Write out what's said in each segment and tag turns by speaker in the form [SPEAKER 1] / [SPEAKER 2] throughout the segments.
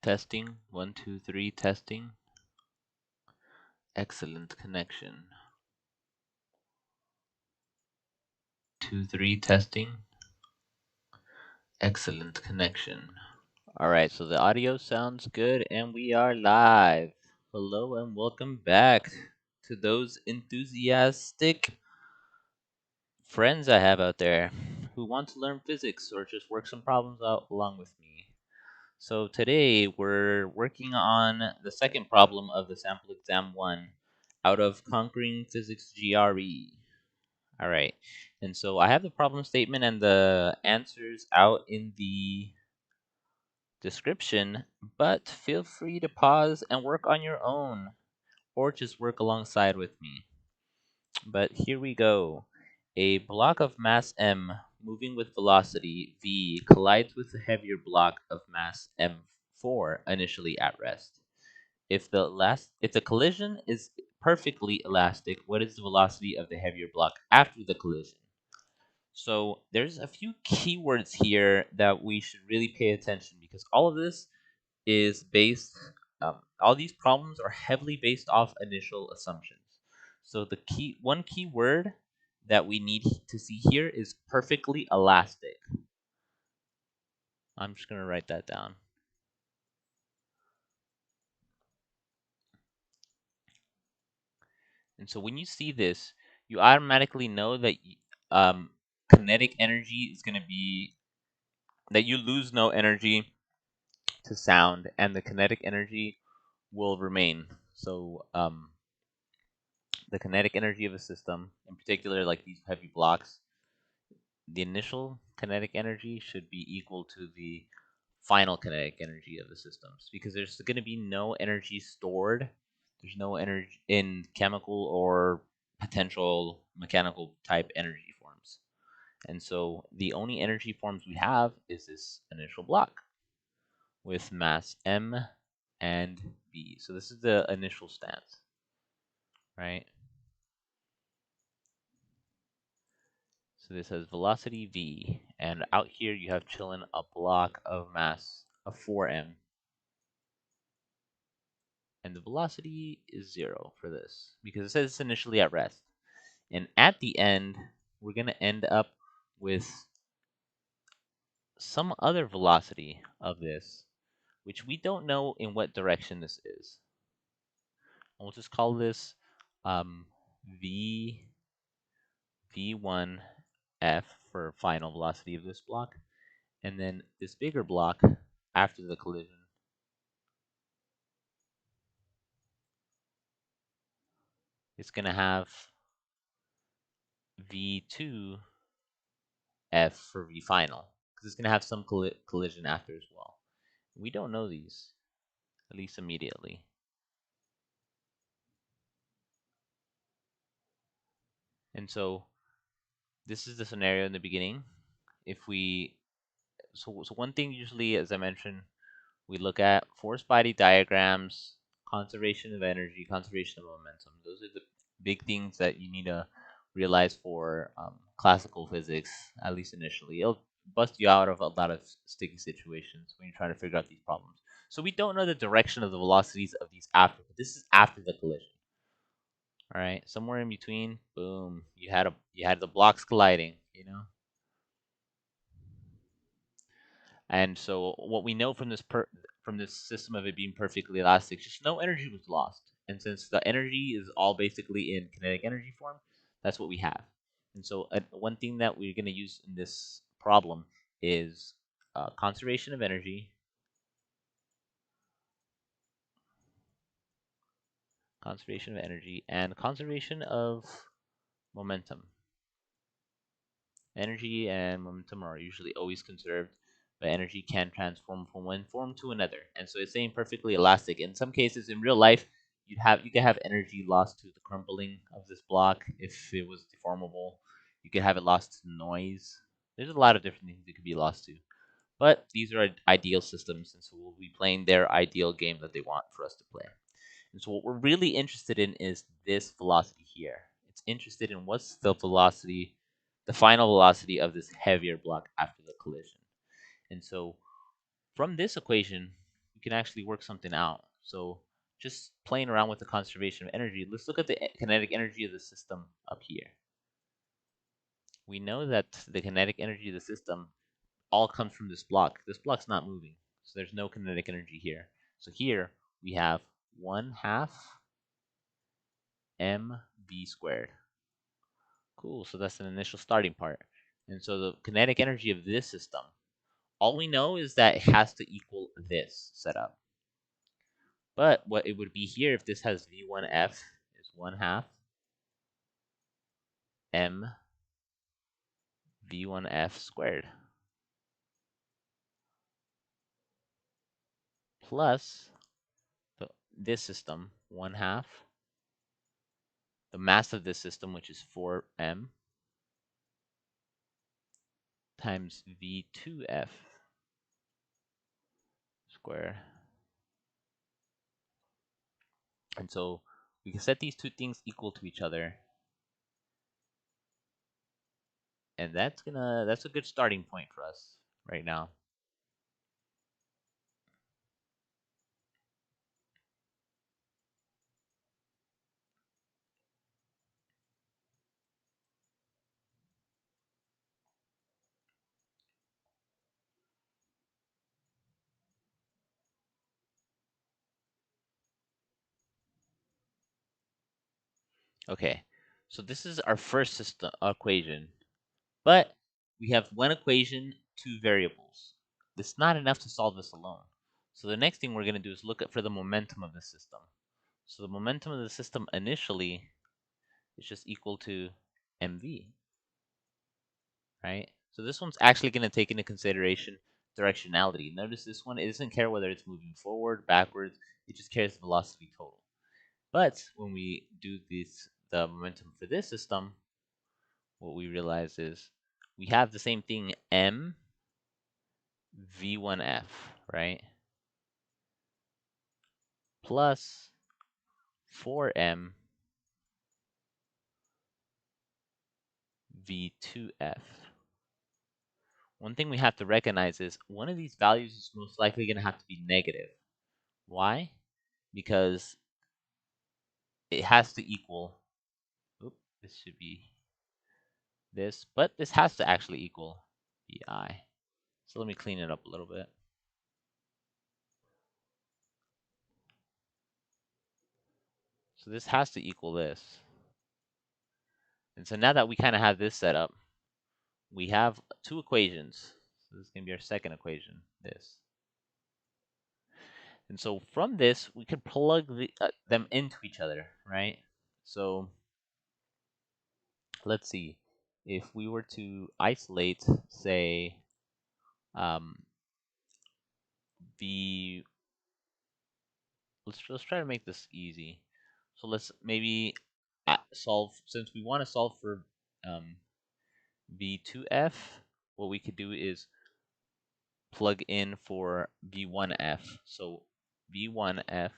[SPEAKER 1] Testing, 1, 2, 3, testing. Excellent connection. 2, 3, testing. Excellent connection. Alright, so the audio sounds good and we are live. Hello and welcome back to those enthusiastic friends I have out there who want to learn physics or just work some problems out along with me. So today we're working on the second problem of the sample exam 1 out of Conquering Physics GRE. All right. And so I have the problem statement and the answers out in the description, but feel free to pause and work on your own or just work alongside with me. But here we go. A block of mass m moving with velocity v collides with a heavier block of mass m4 initially at rest. If the collision is perfectly elastic, what is the velocity of the heavier block after the collision? So there's a few keywords here that we should really pay attention because all of this is based, all these problems are heavily based off initial assumptions. So one key word that we need to see here is perfectly elastic. I'm just going to write that down. And so when you see this, you automatically know that um, kinetic energy is going to be that you lose no energy to sound, and the kinetic energy will remain. So the kinetic energy of a system, in particular, like these heavy blocks, the initial kinetic energy should be equal to the final kinetic energy of the systems because there's going to be no energy stored. There's no energy in chemical or potential mechanical type energy forms. And so the only energy forms we have is this initial block with mass m and b. So this is the initial stance, right? So this has velocity v, and out here you have chilling a block of mass of 4m, and the velocity is 0 for this because it says it's initially at rest. And at the end, we're going to end up with some other velocity of this, which we don't know in what direction this is. And we'll just call this v v1f for final velocity of this block, and then this bigger block after the collision is going to have v2f for v final because it's going to have some collision after as well. We don't know these, at least immediately. And so this is the scenario in the beginning. If we so one thing usually, as I mentioned, we look at force body diagrams, conservation of energy, conservation of momentum. Those are the big things that you need to realize for classical physics, at least initially. It'll bust you out of a lot of sticky situations when you're trying to figure out these problems. So we don't know the direction of the velocities of these after, but this is after the collision. All right, somewhere in between, boom, you had the blocks colliding, you know. And so what we know from from this system of it being perfectly elastic, just no energy was lost. And since the energy is all basically in kinetic energy form, that's what we have. And so one thing that we're going to use in this problem is conservation of energy, and conservation of momentum. Energy and momentum are usually always conserved, but energy can transform from one form to another. And so it's saying perfectly elastic. In some cases, in real life, you could have energy lost to the crumbling of this block if it was deformable. You could have it lost to noise. There's a lot of different things it could be lost to. But these are ideal systems, and so we'll be playing their ideal game that they want for us to play. And so what we're really interested in is this velocity here. It's interested in what's the velocity, the final velocity of this heavier block after the collision. And so from this equation, we can actually work something out. So just playing around with the conservation of energy, let's look at the kinetic energy of the system up here. We know that the kinetic energy of the system all comes from this block. This block's not moving, so there's no kinetic energy here. So here we have 1/2 mv squared. Cool, so that's an initial starting part. And so the kinetic energy of this system, all we know is that it has to equal this setup. But what it would be here if this has v1f is 1/2 m v1f squared plus this system 1/2 the mass of this system, which is 4m times v2f squared. And so we can set these two things equal to each other. And that's a good starting point for us right now. Okay, so this is our first system equation, but we have one equation, two variables. It's not enough to solve this alone. So the next thing we're going to do is look at for the momentum of the system. So the momentum of the system initially is just equal to mv, right? So this one's actually going to take into consideration directionality. Notice this one, it doesn't care whether it's moving forward, backwards, it just cares the velocity total. But when we do the momentum for this system, what we realize is we have the same thing, m v1f, right? Plus 4m v2f. One thing we have to recognize is one of these values is most likely going to have to be negative. Why? Because it has to equal, this should be this, but this has to actually equal vi. So let me clean it up a little bit. So this has to equal this. And so now that we kind of have this set up, we have two equations. So this is going to be our second equation, this. And so from this, we can plug them into each other, right? So let's see. If we were to isolate, say, um, the let's try to make this easy. So let's maybe solve, since we want to solve for v2f, what we could do is plug in for v1f. So v1f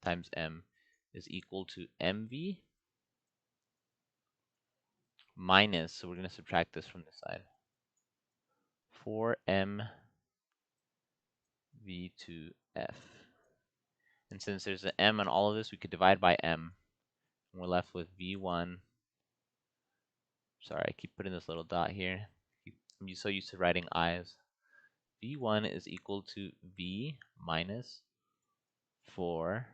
[SPEAKER 1] times m is equal to mv minus, so we're going to subtract this from this side, 4m v2f. And since there's an m on all of this, we could divide by m. And we're left with v1. Sorry, I keep putting this little dot here. I'm so used to writing i's. v1 is equal to v minus 4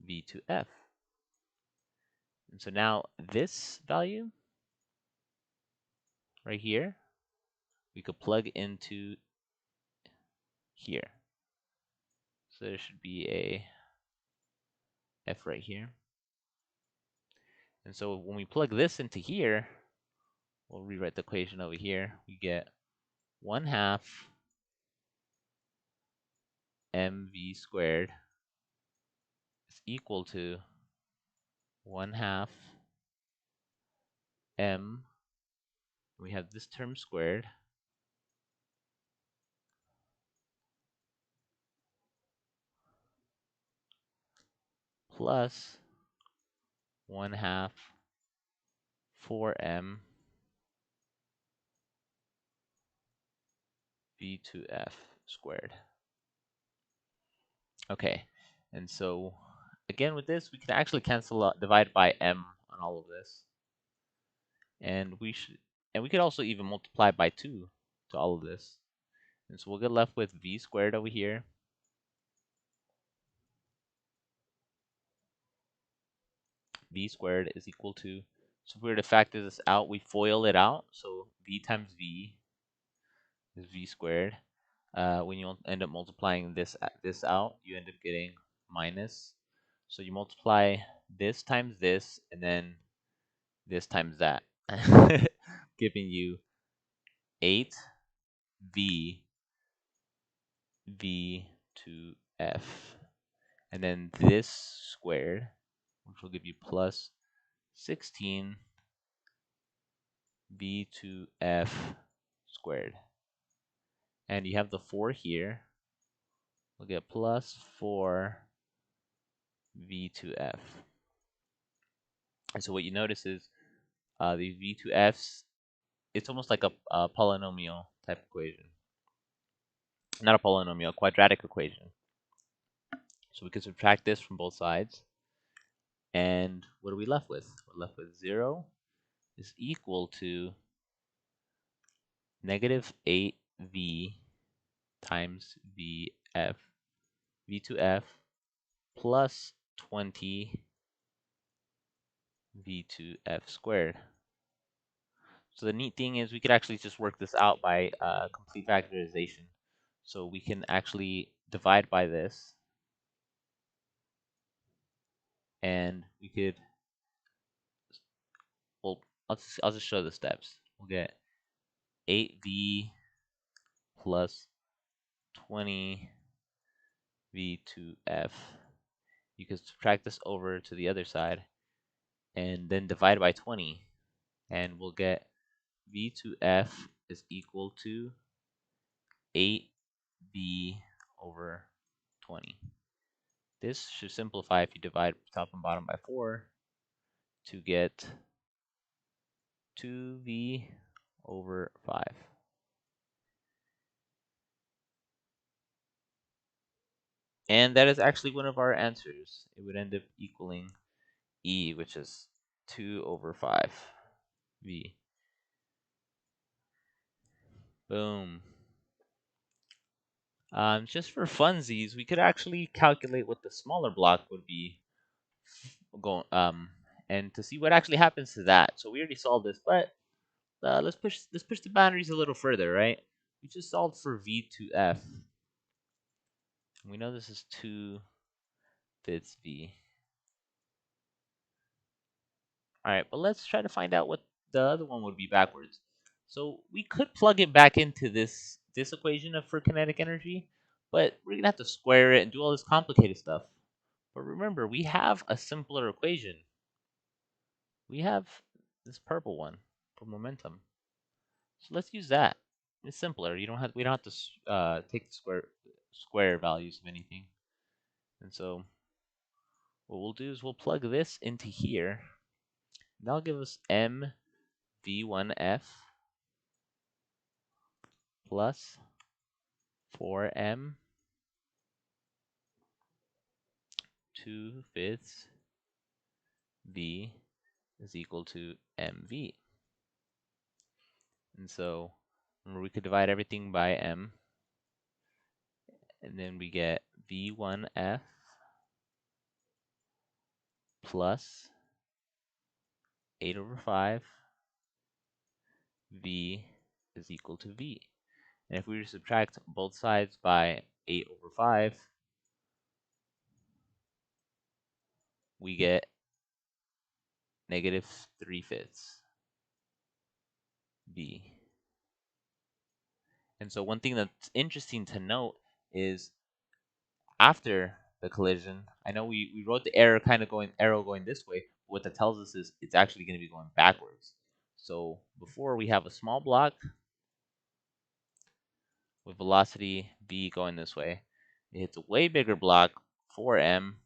[SPEAKER 1] v2f. And so now this value right here, we could plug into here. So there should be a f right here. And so when we plug this into here, we'll rewrite the equation over here. We get 1/2 mv squared is equal to 1/2 m. We have this term squared plus 1/2 4m v2f squared. Okay, and so again with this, we can actually cancel out, divide by m on all of this, and we could also even multiply by 2 to all of this, and so we'll get left with v squared over here. V squared is equal to, so if we were to factor this out, we FOIL it out, so v times v is v squared. When you end up multiplying this out, you end up getting minus. So you multiply this times this, and then this times that, giving you 8v v2f. And then this squared, which will give you plus 16 v2f squared. And you have the 4 here. We'll get plus 4 v2f. And so what you notice is these v2f's, it's almost like a polynomial type equation. Not a polynomial, a quadratic equation. So we can subtract this from both sides. And what are we left with? We're left with 0 is equal to negative 8v times v2f plus 20 v2f squared. So the neat thing is we could actually just work this out by complete factorization. So we can actually divide by this, and we could, well, I'll just show the steps. We'll get 8v plus 20 v2f. You can subtract this over to the other side, and then divide by 20, and we'll get v2f is equal to 8v over 20. This should simplify if you divide top and bottom by 4 to get 2v over 5. And that is actually one of our answers. It would end up equaling E, which is 2 over 5v. Boom. Just for funsies, we could actually calculate what the smaller block would be going, and to see what actually happens to that. So we already solved this, but let's push the boundaries a little further, right? We just solved for v2f. We know this is 2/5 v. All right, but let's try to find out what the other one would be backwards. So we could plug it back into this equation for kinetic energy, but we're gonna have to square it and do all this complicated stuff. But remember, we have a simpler equation. We have this purple one for momentum. So let's use that. It's simpler. We don't have to take the square values of anything. And so what we'll do is we'll plug this into here. And that'll give us m v1f plus 4m 2/5 v is equal to mv. And so remember, we could divide everything by m, and then we get v1f plus 8 over 5 v is equal to v. And if we were to subtract both sides by 8 over 5, we get negative 3/5 v. And so one thing that's interesting to note is after the collision, I know we wrote the arrow going this way, but what that tells us is it's actually going to be going backwards. So before, we have a small block with velocity v going this way. It hits a way bigger block, 4m,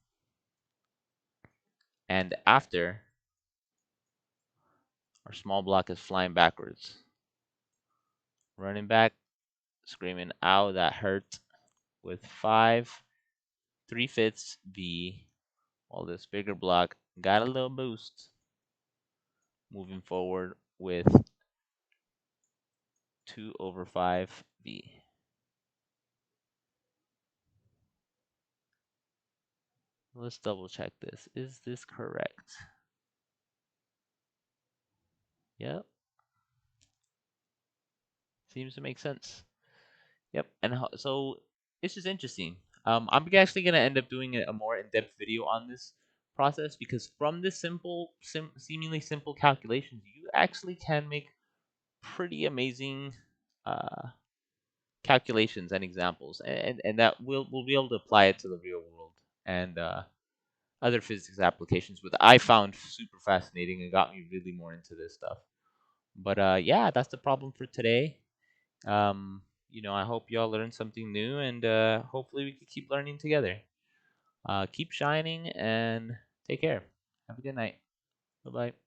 [SPEAKER 1] and after, our small block is flying backwards, running back screaming, ow, that hurt, with 5 3/5 V. All this bigger block got a little boost. Moving forward with 2/5 V. Let's double check this. Is this correct? Yep. Seems to make sense. Yep. And so it's just interesting. I'm actually gonna end up doing a more in-depth video on this process because from this seemingly simple calculations, you actually can make pretty amazing uh, calculations and examples, and that we'll be able to apply it to the real world and other physics applications, which I found super fascinating and got me really more into this stuff. But yeah, that's the problem for today. I hope y'all learned something new, and hopefully we can keep learning together. Keep shining and take care. Have a good night. Bye bye.